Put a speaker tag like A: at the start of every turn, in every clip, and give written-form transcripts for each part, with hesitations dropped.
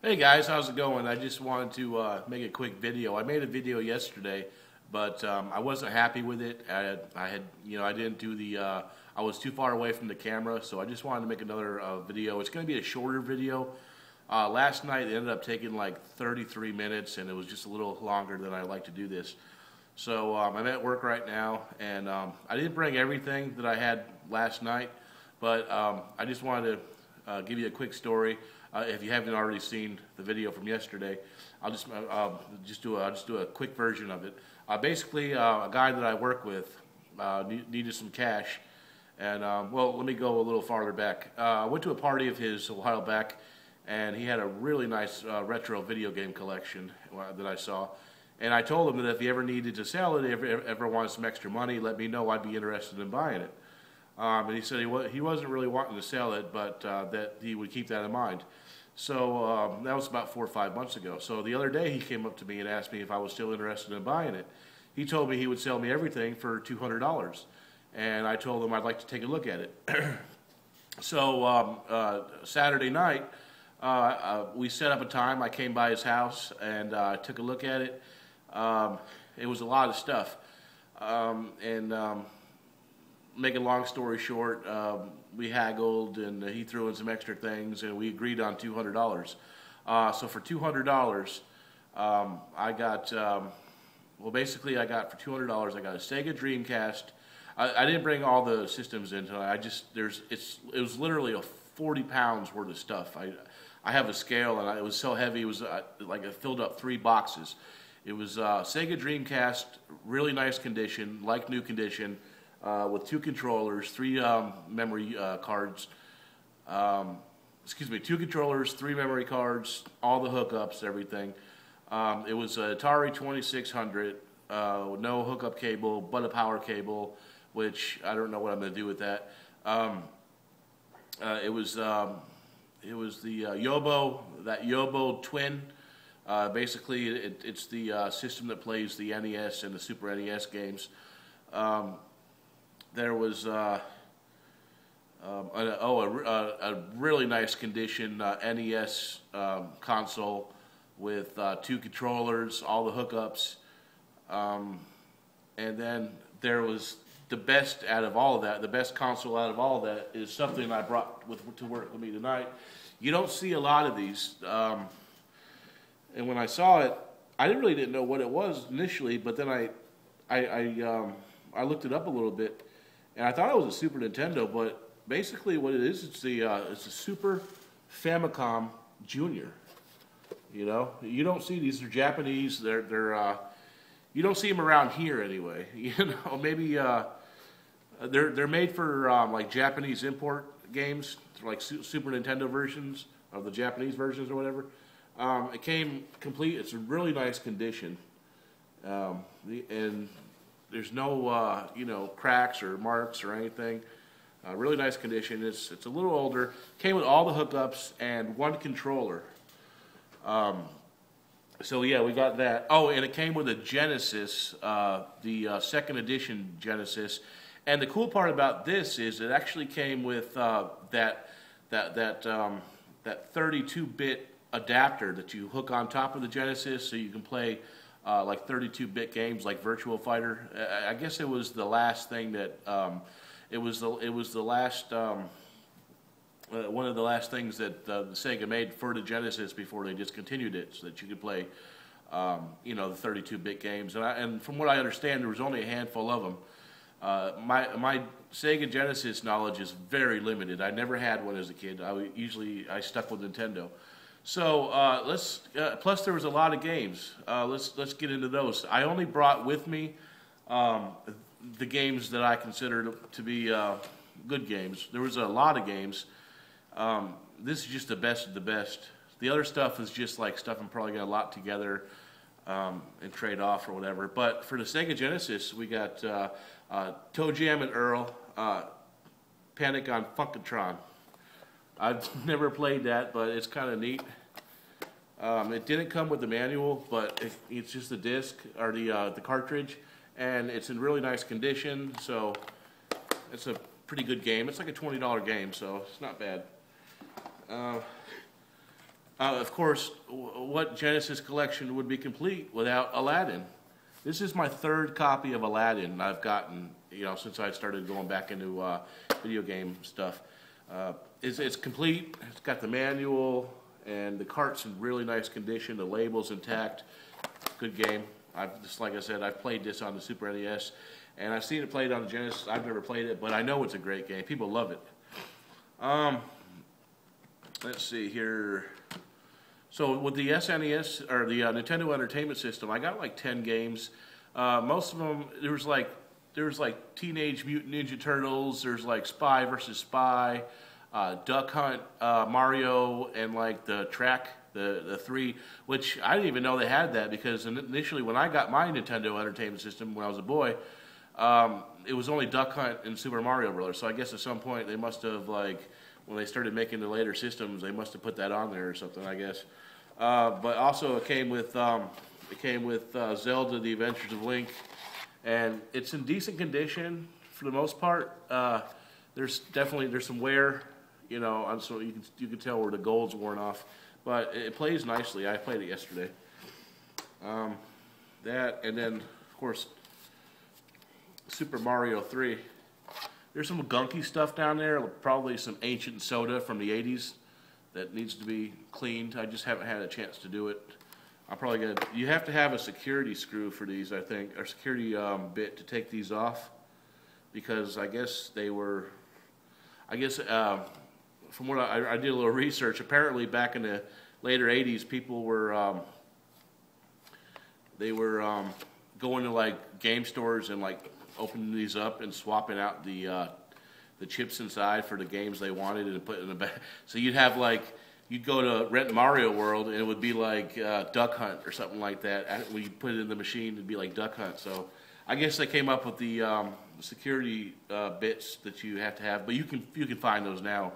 A: Hey guys, how's it going? I just wanted to make a quick video. I made a video yesterday, but I wasn't happy with it. I didn't do the. I was too far away from the camera, so I just wanted to make another video. It's going to be a shorter video. Last night it ended up taking like 33 minutes, and it was just a little longer than I like to do this. So I'm at work right now, and I didn't bring everything that I had last night, but I just wanted to give you a quick story. If you haven't already seen the video from yesterday, I'll just do a quick version of it. Basically, a guy that I work with needed some cash, and well, let me go a little farther back. I went to a party of his a while back, and he had a really nice retro video game collection that I saw. And I told him that if he ever needed to sell it, if he ever wanted some extra money, let me know. I'd be interested in buying it. And he said he wasn't really wanting to sell it, but that he would keep that in mind. So that was about 4 or 5 months ago. So the other day he came up to me and asked me if I was still interested in buying it. He told me he would sell me everything for $200. And I told him I'd like to take a look at it. So Saturday night, we set up a time. I came by his house and took a look at it. It was a lot of stuff. Make a long story short, we haggled and he threw in some extra things and we agreed on $200. So for $200, I got, well basically I got for $200, I got a Sega Dreamcast. I didn't bring all the systems in tonight. It was literally a 40 pounds worth of stuff. I have a scale and it was so heavy, it was like it filled up 3 boxes. It was Sega Dreamcast, really nice condition, like new condition. With 2 controllers, 3 memory cards, 2 controllers, 3 memory cards, all the hookups, everything. It was an Atari 2600, no hookup cable, but a power cable, which I don't know what I'm going to do with that. It was the Yobo, that Yobo Twin. Basically, it's the system that plays the NES and the Super NES games. There was a really nice condition NES console with 2 controllers, all the hookups, and then there was the best out of all of that. The best console out of all of that is something I brought to work with me tonight. You don't see a lot of these, and when I saw it, I really didn't know what it was initially, but then I looked it up a little bit. And I thought it was a Super Nintendo, but basically what it is, it's a Super Famicom Junior. You know, you don't see these. They're Japanese. You don't see them around here anyway. You know, maybe they're made for like Japanese import games, like Super Nintendo versions of the Japanese versions or whatever. It came complete. It's a really nice condition, and there's no cracks or marks or anything. Really nice condition. It's a little older. Came with all the hookups and 1 controller. So yeah, we got that. Oh, and it came with a Genesis, the second edition Genesis. And the cool part about this is it actually came with that 32-bit adapter that you hook on top of the Genesis, so you can play like 32-bit games like Virtua Fighter. I guess it was the last thing that it was the last one of the last things that the Sega made for the Genesis before they discontinued it, so that you could play the 32-bit games. And from what I understand, there was only a handful of them. My Sega Genesis knowledge is very limited. I never had one as a kid. I stuck with Nintendo. So plus there was a lot of games. Let's get into those. I only brought with me the games that I consider to be good games. There was a lot of games. This is just the best of the best. The other stuff is just like stuff I'm probably going to lot together and trade off or whatever. But for the Sega Genesis, we got Toe Jam and Earl, Panic on Funkatron. I've never played that, but it's kind of neat. It didn't come with the manual, but it's just the disc or the cartridge, and it's in really nice condition. So it's a pretty good game. It's like a $20 game, so it's not bad. Of course, what Genesis collection would be complete without Aladdin? This is my third copy of Aladdin I've gotten, since I started going back into video game stuff. It's complete. It's got the manual, and the cart's in really nice condition. The label's intact. Good game. Like I said, I've played this on the Super NES, and I've seen it played on the Genesis. I've never played it, but I know it's a great game. People love it. Let's see here. So with the SNES, or the Nintendo Entertainment System, I got like 10 games. Most of them, there was like Teenage Mutant Ninja Turtles, there's like Spy versus Spy, Duck Hunt, Mario, and like the track, the three, which I didn't even know they had that, because initially when I got my Nintendo Entertainment System when I was a boy, it was only Duck Hunt and Super Mario Brothers. So I guess at some point they must have, like, when they started making the later systems, they must have put that on there or something, I guess. But also it came with Zelda: The Adventures of Link, and it's in decent condition for the most part. There's some wear, so you can tell where the gold's worn off, but it plays nicely. I played it yesterday. That, and then of course Super Mario 3. There's some gunky stuff down there, probably some ancient soda from the 80s that needs to be cleaned. I just haven't had a chance to do it. I'm probably going to... You have to have a security screw for these, I think, or security bit to take these off, because I guess they were... from what I did a little research, apparently back in the later 80s, people were... they were going to like game stores and like opening these up and swapping out the chips inside for the games they wanted and put it in the back. So you'd have like, you'd go to rent Mario World and it would be like Duck Hunt or something like that. When you put it in the machine, it'd be like Duck Hunt. So I guess they came up with the security bits that you have to have, but you can find those now,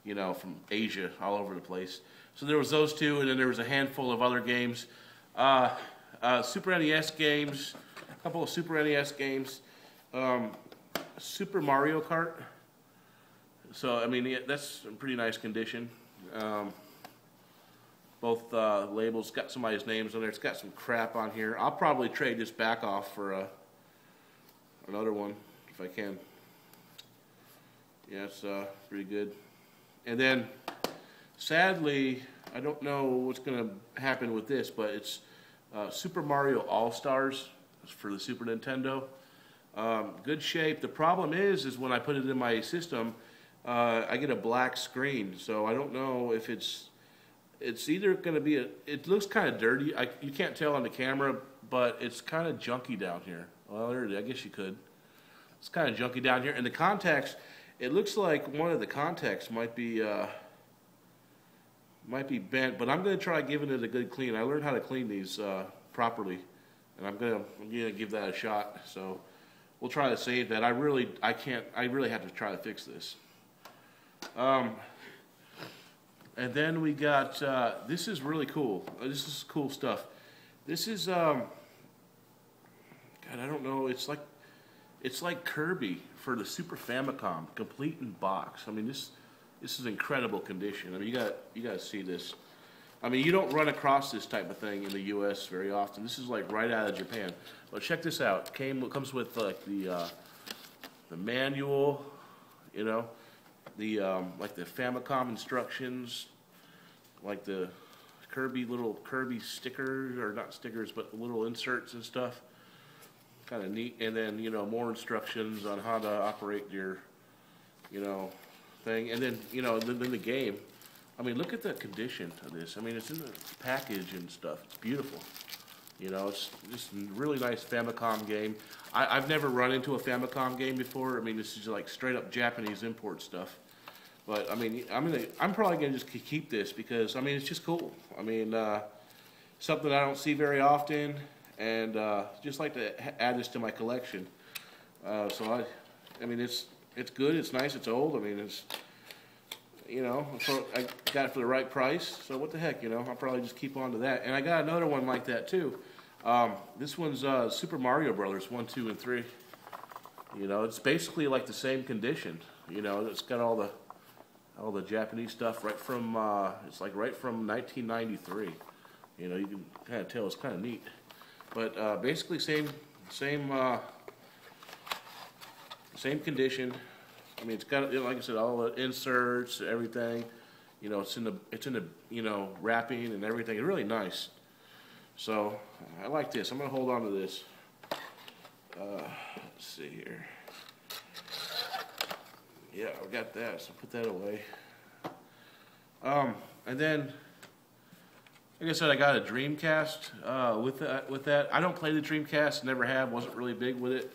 A: from Asia, all over the place. So there was those two, and then there was a handful of other games. Super NES games, a couple of Super NES games. Super Mario Kart. So, I mean, that's in pretty nice condition. Both labels got somebody's names on there. It's got some crap on here. I'll probably trade this back off for another one if I can. Yeah, it's pretty good. And then, sadly, I don't know what's going to happen with this, but it's Super Mario All-Stars for the Super Nintendo. Good shape. The problem is when I put it in my system, I get a black screen. So I don't know if it's either going to be it looks kind of dirty. You can't tell on the camera, but it's kind of junky down here. Well, there it is. I guess you could. It's kind of junky down here. And the contacts, it looks like one of the contacts might be bent, but I'm going to try giving it a good clean. I learned how to clean these properly, and I'm gonna give that a shot. So we'll try to save that. I really have to try to fix this. And then we got this is really cool. This is cool stuff. This is God, I don't know. It's like Kirby for the Super Famicom, complete in box. I mean, this is incredible condition. I mean, you got to see this. I mean, you don't run across this type of thing in the U.S. very often. This is like right out of Japan. But check this out. It comes with like the manual, the like the Famicom instructions, like the little Kirby stickers, or not stickers, but little inserts and stuff. Kind of neat. And then more instructions on how to operate your thing. And then then the game. I mean, look at the condition of this. I mean, it's in the package and stuff. It's beautiful. It's just a really nice Famicom game. I've never run into a Famicom game before. I mean, this is like straight up Japanese import stuff. But I mean, I'm probably gonna just keep this because I mean, it's just cool. I mean, something I don't see very often, and just like to add this to my collection. So I mean, it's good. It's nice. It's old. I mean, it's. I got it for the right price, so what the heck, I'll probably just keep on to that. And I got another one like that too. This one's Super Mario Brothers 1, 2, and 3. It's basically like the same condition. It's got all the all the Japanese stuff right from it's like right from 1993. You know, you can kind of tell it's kind of neat. But basically same condition. I mean, it's got, like I said, all the inserts, everything. You know, it's in the you know, wrapping and everything. It's really nice. So I like this. I'm gonna hold on to this. Let's see here. Yeah, I got that. So put that away. And then, like I said, I got a Dreamcast with that. I don't play the Dreamcast. Never have. Wasn't really big with it,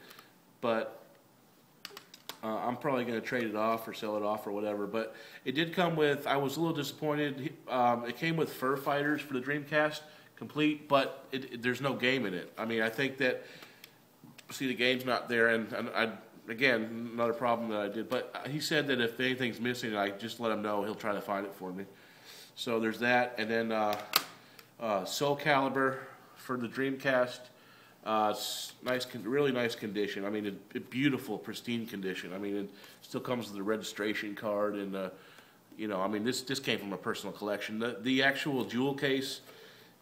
A: but. I'm probably going to trade it off or sell it off or whatever. But it did come with, I was a little disappointed. It came with Fur Fighters for the Dreamcast, complete, but there's no game in it. I mean, I think that, see, the game's not there. And again, another problem that I did. But he said that if anything's missing, I just let him know. He'll try to find it for me. So there's that. And then Soul Calibur for the Dreamcast. It's nice, really nice condition. I mean, beautiful, pristine condition. I mean, it still comes with a registration card, and you know, I mean, this came from a personal collection. The actual jewel case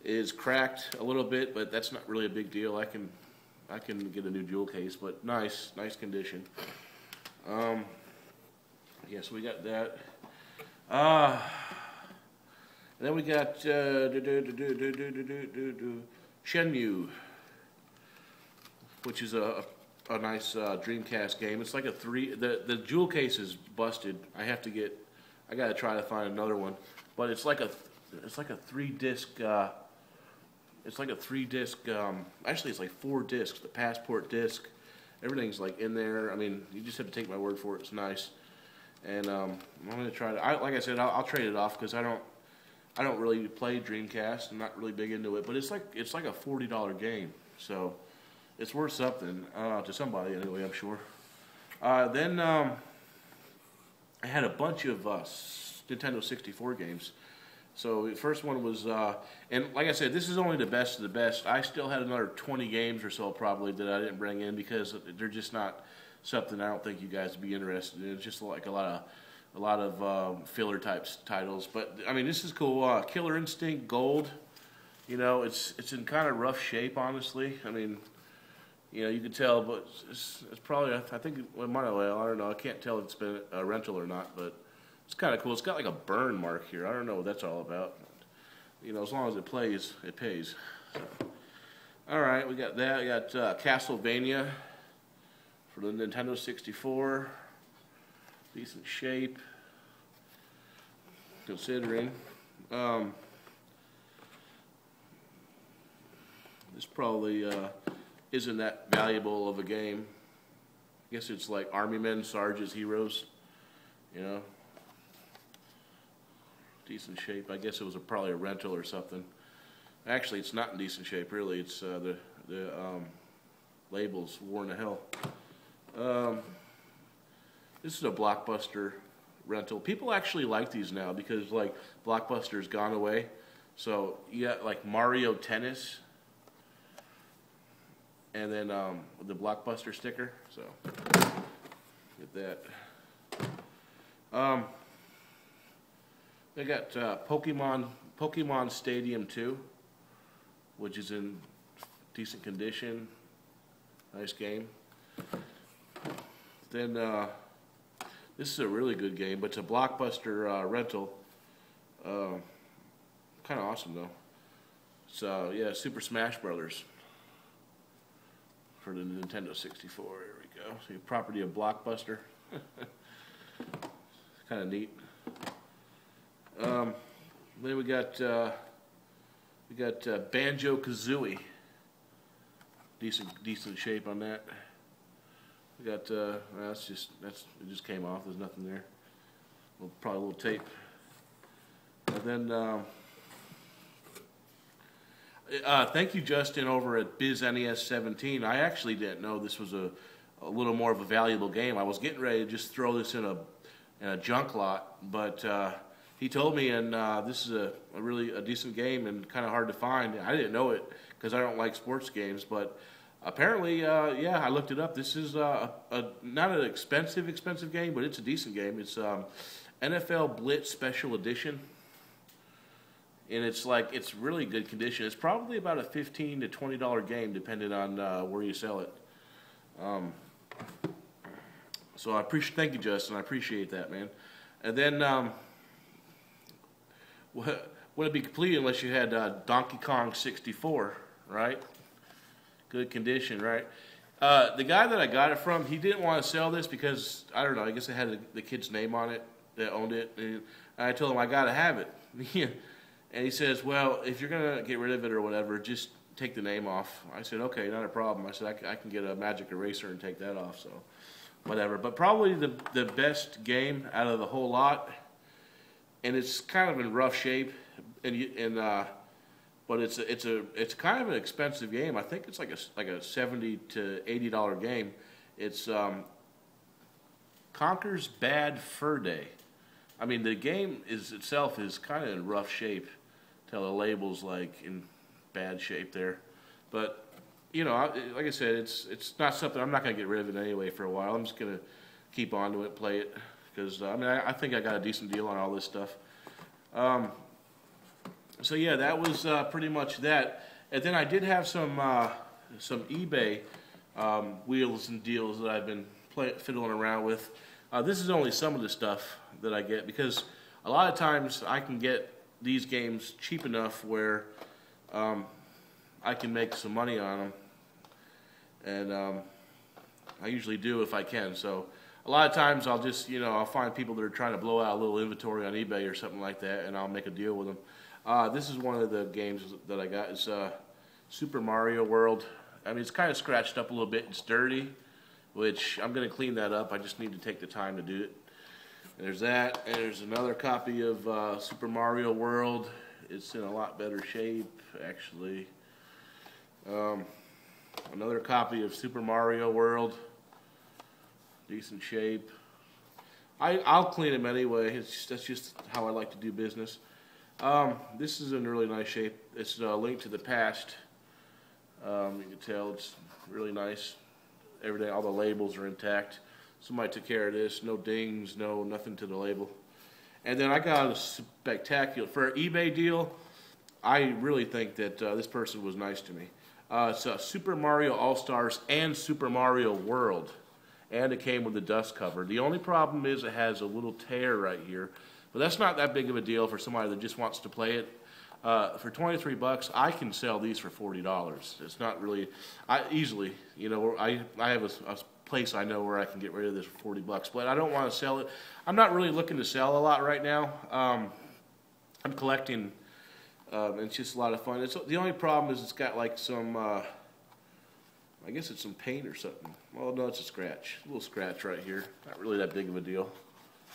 A: is cracked a little bit, but that's not really a big deal. I can get a new jewel case, but nice condition. Yes, we got that. And then we got Shenmue, which is a nice Dreamcast game. It's like a the jewel case is busted. I got to try to find another one, but it's like a 3-disc. It's like a 3-disc. Actually, it's like 4 discs. The passport disc, everything's like in there. I mean, you just have to take my word for it. It's nice, and I'm gonna try to. Like I said, I'll trade it off because I don't really play Dreamcast. I'm not really big into it, but it's like a $40 game, so. It's worth something to somebody anyway, I'm sure. Then I had a bunch of Nintendo 64 games. So the first one was, and like I said, this is only the best of the best. I still had another 20 games or so probably that I didn't bring in because they're just not something I don't think you guys would be interested in. It's just like a lot of filler types titles. But I mean, this is cool. Killer Instinct Gold. You know, it's in kind of rough shape, honestly. I mean. You know, you can tell, but it's probably, I think, well, I don't know, I can't tell if it's been a rental or not, but it's kind of cool. It's got like a burn mark here. I don't know what that's all about. You know, as long as it plays, it pays. So. All right, we got that. We got Castlevania for the Nintendo 64. Decent shape, considering. This probably... isn't that valuable of a game. I guess it's like Army Men, Sarge's Heroes, you know. Decent shape. I guess it was probably a rental or something. Actually, it's not in decent shape, really. It's the label's worn to hell. This is a Blockbuster rental. People actually like these now because, like, Blockbuster's gone away. So you got, like, Mario Tennis. And then the Blockbuster sticker, so get that. They got Pokemon Stadium 2, which is in decent condition. Nice game. Then this is a really good game, but it's a Blockbuster rental. Kind of awesome though. So yeah, Super Smash Brothers. For the Nintendo 64, here we go. So property of Blockbuster. Kind of neat. Then we got Banjo-Kazooie. Decent shape on that. We got it just came off. There's nothing there. Probably a little tape. And then. Thank you, Justin, over at BizNES 17. I actually didn't know this was a little more of a valuable game. I was getting ready to just throw this in a junk lot, but he told me, and this is a really decent game and kind of hard to find. I didn't know it because I don't like sports games, but apparently, yeah, I looked it up. This is not an expensive game, but it's a decent game. NFL Blitz Special Edition. And it's really good condition. It's probably about a $15 to $20 game, depending on where you sell it. So thank you, Justin. I appreciate that, man. And then, wouldn't it be complete unless you had Donkey Kong 64, right? Good condition, right? The guy that I got it from, he didn't want to sell this because, I don't know, I guess it had the kid's name on it that owned it. And I told him I got to have it. And he says, well, if you're going to get rid of it or whatever, just take the name off. I said, okay, not a problem. I said, I can get a magic eraser and take that off, so whatever. But probably the best game out of the whole lot, and it's kind of in rough shape, but it's kind of an expensive game. I think it's like a $70 to $80 game. It's Conker's Bad Fur Day. I mean, the game itself is kind of in rough shape. Till the label's like in bad shape there, but like I said, it's not something I'm not gonna get rid of it anyway for a while. I'm just gonna keep on to it, play it, because I think I got a decent deal on all this stuff. So yeah, that was pretty much that. And then I did have some eBay wheels and deals that I've been fiddling around with. This is only some of the stuff that I get, because a lot of times I can get these games cheap enough where I can make some money on them, and I usually do if I can. So a lot of times I'll just I'll find people that are trying to blow out a little inventory on eBay or something like that, and I'll make a deal with them. This is one of the games that I got. It's Super Mario World. I mean, it's kind of scratched up a little bit. It's dirty, which I'm going to clean that up. I just need to take the time to do it. And there's that, and there's another copy of Super Mario World. It's in a lot better shape, actually. Another copy of Super Mario World, decent shape. I'll clean them anyway. That's just how I like to do business. This is in really nice shape. It's a Link to the Past. You can tell it's really nice. Everything, all the labels are intact. Somebody took care of this. No dings, nothing to the label. And then I got a spectacular, for an eBay deal, I really think that this person was nice to me. It's Super Mario All-Stars and Super Mario World. And it came with a dust cover. The only problem is it has a little tear right here. But that's not that big of a deal for somebody that just wants to play it. For $23, I can sell these for $40. It's not really, easily, I have a place I know where I can get rid of this for $40, but I don't want to sell it. I'm not really looking to sell a lot right now. I'm collecting, and it's just a lot of fun. The only problem is it's got like some, I guess it's some paint or something. Well, no, it's a little scratch right here. Not really that big of a deal.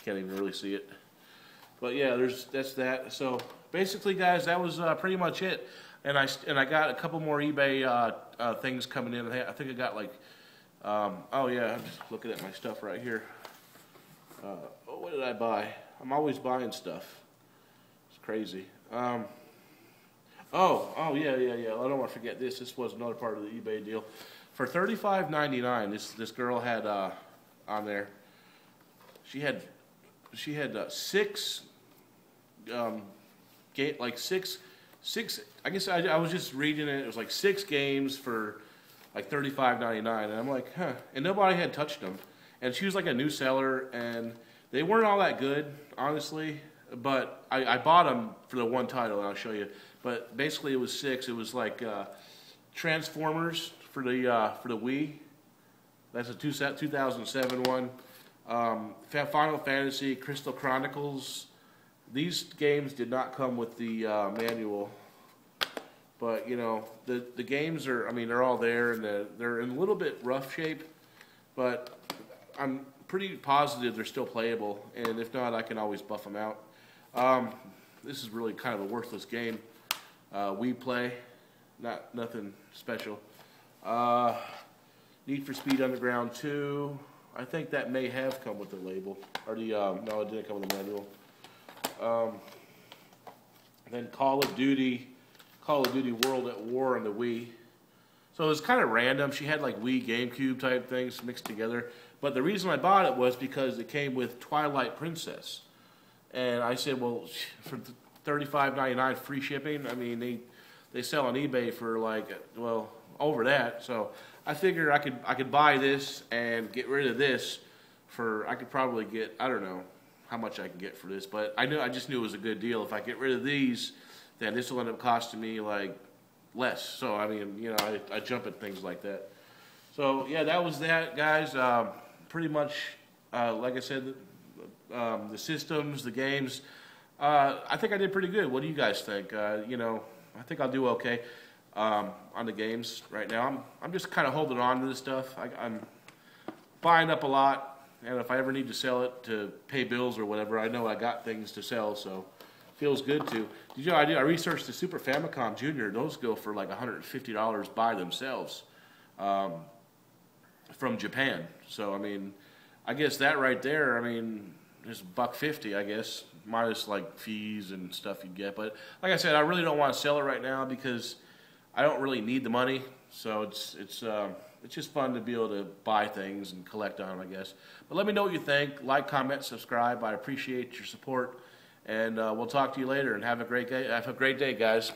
A: Can't even really see it. But yeah, that's that. So basically, guys, that was pretty much it. And I got a couple more eBay things coming in. I think I got like. Oh yeah, I'm just looking at my stuff right here. What did I buy? I'm always buying stuff. It's crazy. Oh yeah. I don't want to forget this. This was another part of the eBay deal. For $35.99, this girl had on there. She had six six. I guess I was just reading it. It was like 6 games for like $35.99, and I'm like, huh. And nobody had touched them. And she was like a new seller, and they weren't all that good, honestly. But I bought them for the one title, and I'll show you. But basically, it was 6. It was like Transformers for the Wii. That's a 2007 one. Final Fantasy, Crystal Chronicles. These games did not come with the manual. But, the games are, they're all there, and they're in a little bit rough shape, but I'm pretty positive they're still playable, and if not, I can always buff them out. This is really kind of a worthless game. We play, nothing special. Need for Speed Underground 2, I think that may have come with the label, or no, it didn't come with the manual. Then Call of Duty World at War on the Wii. So it was kind of random. She had like Wii GameCube type things mixed together. But the reason I bought it was because it came with Twilight Princess. And I said, well, for $35.99 free shipping, I mean, they sell on eBay for like, well, over that. So I figured I could buy this and get rid of this for, I could probably get, I don't know how much I can get for this, but I just knew it was a good deal. If I get rid of these, then this will end up costing me like less. So I mean, you know, I jump at things like that. So yeah, that was that, guys. Pretty much, like I said, the systems, the games. I think I did pretty good. What do you guys think? You know, I think I'll do okay on the games right now. I'm just kind of holding on to this stuff. I'm buying up a lot, and if I ever need to sell it to pay bills or whatever, I know I got things to sell, so feels good to. Did you know I researched the Super Famicom Junior. Those go for like $150 by themselves from Japan. So I mean, I guess that right there, I mean, is $150, I guess, minus like fees and stuff you get. But like I said, I really don't want to sell it right now because I don't really need the money. So it's just fun to be able to buy things and collect on them, I guess. But let me know what you think. Like, comment, subscribe. I appreciate your support. And we'll talk to you later. And have a great day, guys.